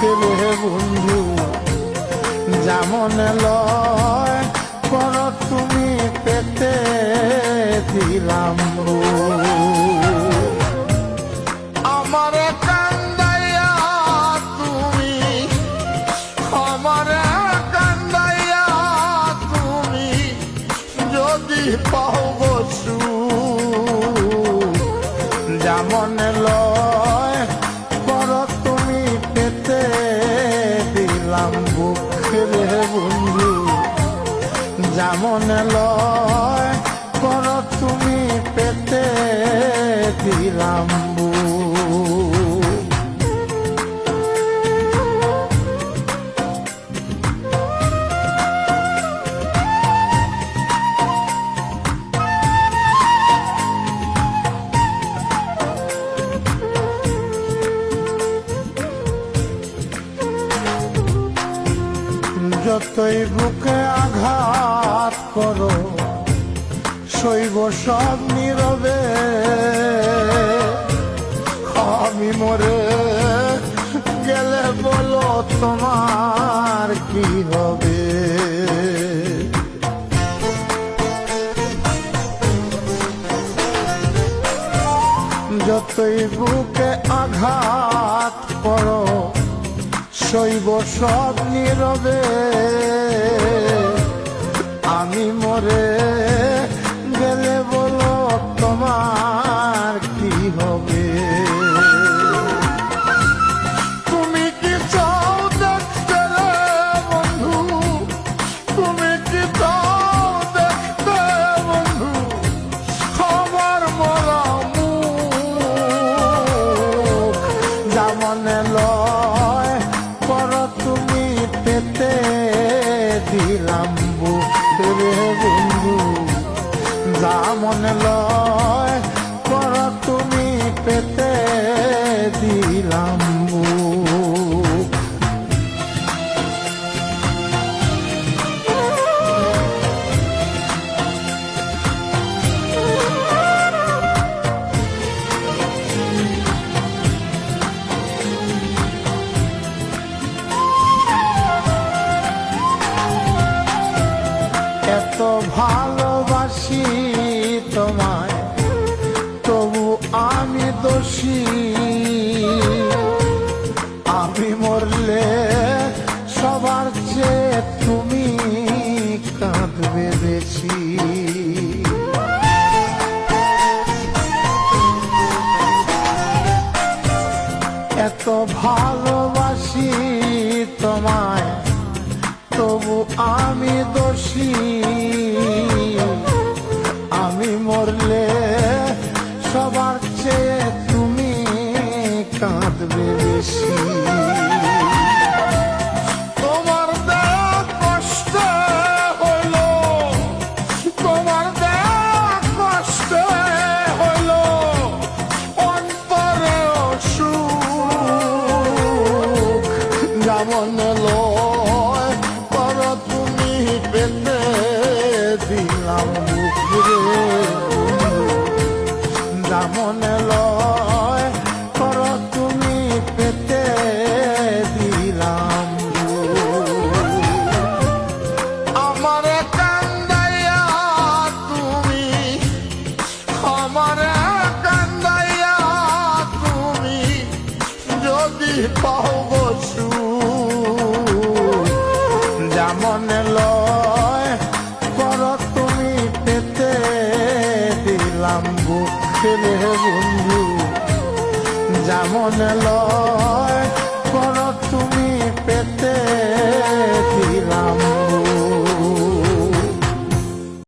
রে বন্ধু যেমন লয় কর তুমি পেতে দিলাম আমার কান্দাইয়া তুমি আমারে কান্দাইয়া তুমি যদি পাও বসু যেমন লয় কর তুমি পেতে দিলাম বুক রে বন্ধু যেমন লয় কর তুমি পেতে দিলাম যতই বুকে আঘাত করো সইব সব নীরবে আমি মরে গেলে বলো তোমার কি হবে যতই বুকে আঘাত করো সইব সব নীরবে আমি মরে গেলে বলো তোমার কি হবে তুমি কি চাও দেখতে রে বন্ধু তুমি কি চাও দেখতে বন্ধু আমার মরা মুখ যেমন লয় কর তুমি পেতে দিলাম বুক রে বন্ধু যেমন লয় কর তুমি পেতে দিলাম বুক এত ভালোবাসি তোমায় তবু আমি দোষী আমি মরলে সবার চেয়ে তুমি কাঁদবে বেশি এত ভালোবাসি তোমায় তবু আমি দোষী আমি মরলে সবার চেয়ে তুমি কাঁদবে বেশি তোমার দেয়া কষ্ট হইল তোমার দেয়া কষ্ট হইল অন্তরে সুখ যেমন লয় কর তুমি পেতে দিলাম বুক রে যেমন লয় কর তুমি পেতে দিলাম আমার কান্দাইয়া তুমি আমার কান্দাইয়া তুমি যদি পাও বসু যেমন লয় কর তুমি পেতে দিলাম বুক রে বন্ধু যেমন লয় কর তুমি পেতে দিলাম